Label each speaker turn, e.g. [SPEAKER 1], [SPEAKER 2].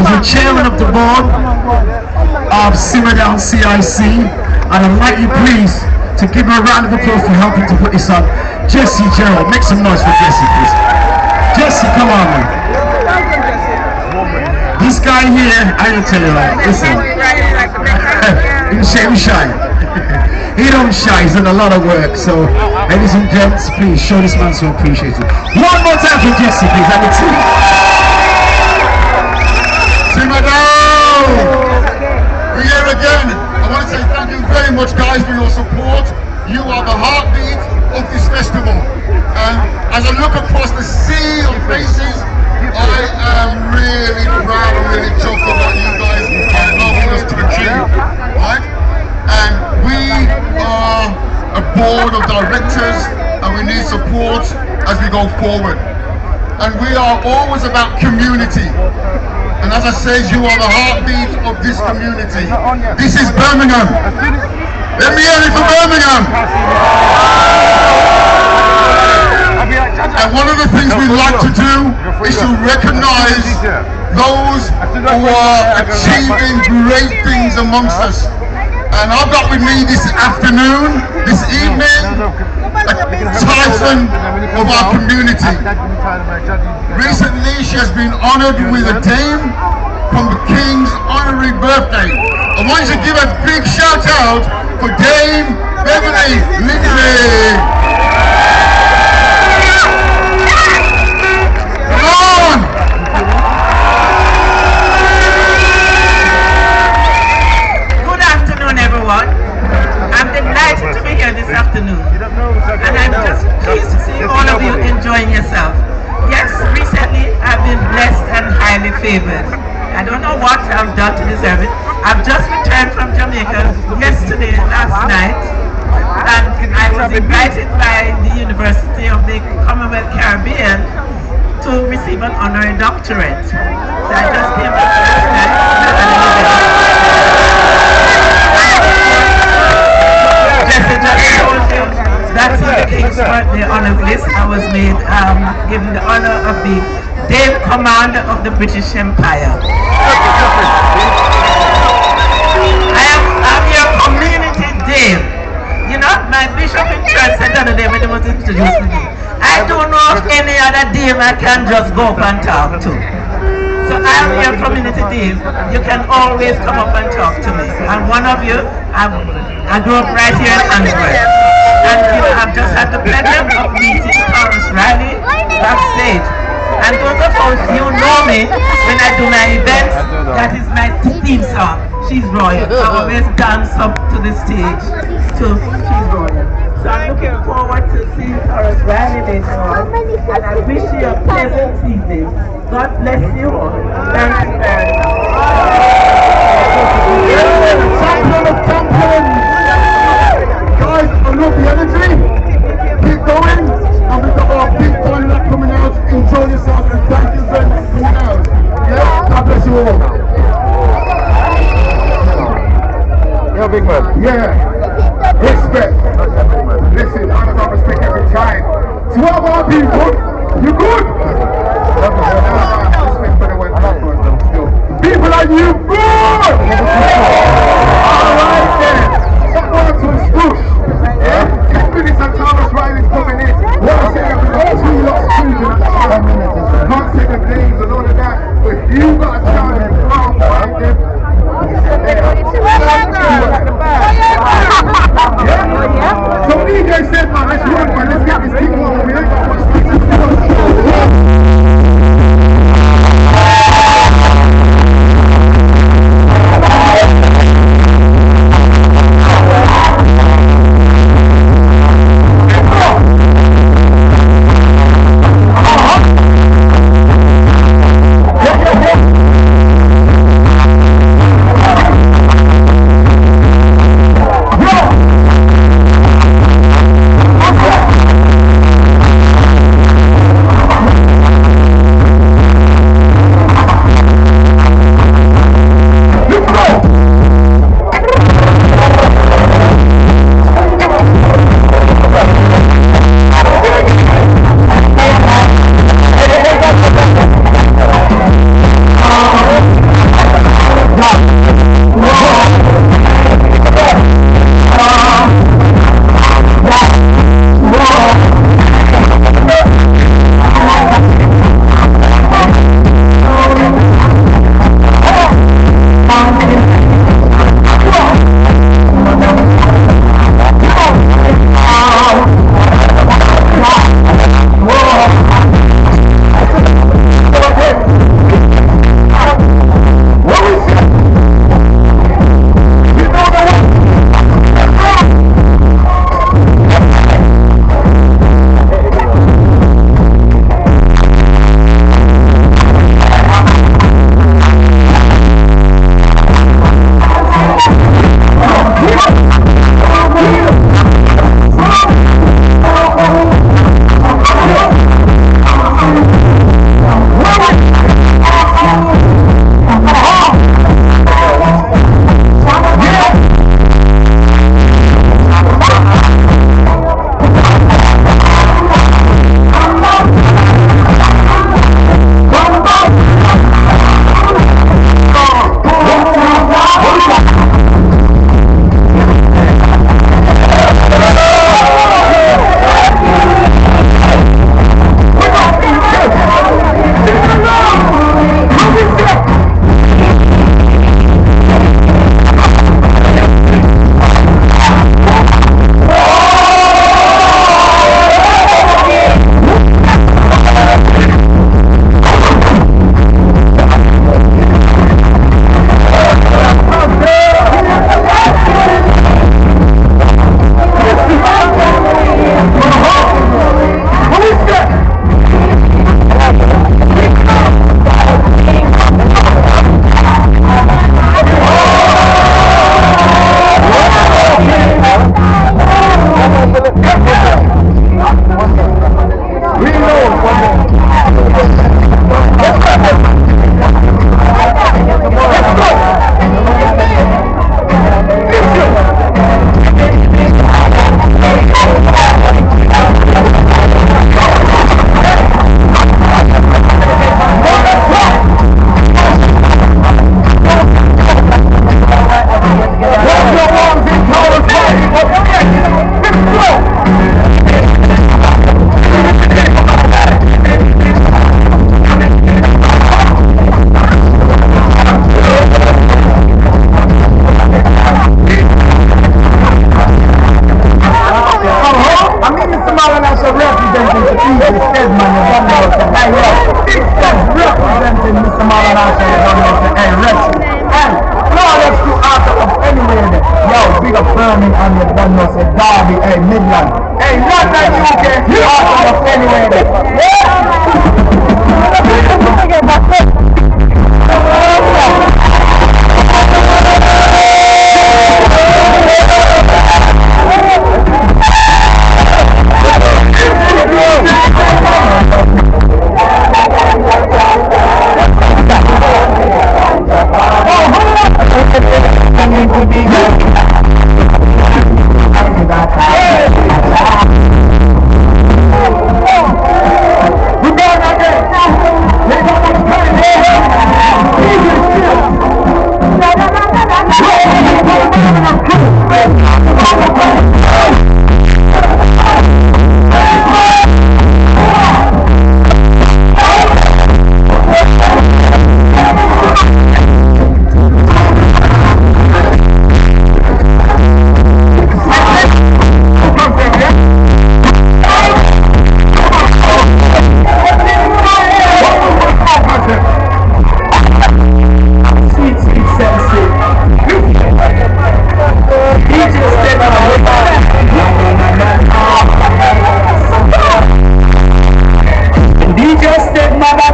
[SPEAKER 1] is the chairman of the board of Simmerdown CIC, and I'd like you please to give him a round of applause for helping to put this on. Jesse Gerald, make some noise for Jesse, please. Jesse, come on, man. This guy here, I will tell you, like, listen. He's shy. He don't shy, he's done a lot of work. So, ladies and gents, please show this man some appreciation. One more time for Jesse, please, and the team.
[SPEAKER 2] Simmerdown! We're here again. I want to say thank you very much, guys, for your support. You are the heartbeat of this festival. And as I look across the sea of faces, I am really proud and really chuffed of what you guys are helping us to achieve. Right? And we are a board of directors, and we need support as we go forward. And we are always about community. And as I said, you are the heartbeat of this community. This is Birmingham. Let me hear it for Birmingham. And one of the things we like to do is to recognize those who are achieving great things amongst us. And I've got with me this afternoon, this evening, a titan of our community. Recently, she has been honored with a dame from the King's honorary birthday. I want you to give a big shout out for Dame Beverly Lindsay. Come on!
[SPEAKER 3] Good afternoon, everyone. I'm delighted to be here this afternoon, and I'm just pleased to see all of you enjoying yourself. Yes, recently I've been blessed and highly favored. I don't know what I've done to deserve it. I've just returned from Jamaica last night, and I was invited by the University of the Commonwealth Caribbean to receive an honorary doctorate. So I just came back last night. That's on the King's birthday honor list. I was made given the honor of the Dame Commander of the British Empire. I'm your community Dame. You know, my bishop in church said the other day when he was introducing me, I don't know of any other Dame I can just go up and talk to. So I'm your community Dame. You can always come up and talk to me. And one of you, I grew up right here in HANDSWORH. And you know, I've just had the pleasure of meeting Thomas Riley backstage. And those of us, you know me, when I do my events, that is my theme song, She's Royal. I always dance up to the stage to She's Royal. So I'm looking forward to seeing Thomas Riley later on, and I wish you a pleasant evening. God bless you all. Thank you very much.
[SPEAKER 2] Champion of champions! Guys, I love the energy. Keep going. And we've got our big final coming out. Enjoy yourself and thank you very much for coming out. Yeah? God bless you all. Yeah, big man. Yeah. Respect. Listen, I'm going to respect every time. To all our people, you good? Respect for the way people like you good! Alright then. That one to the swoosh. 10 minutes and Thomas Riley's coming in. What I say, I've got 2 lots of children at the 7 minutes.
[SPEAKER 1] of Birmingham, you done know, say Derby, hey, Midland. Hey, London, UK, out of anywhere there. DJ Stick, mother,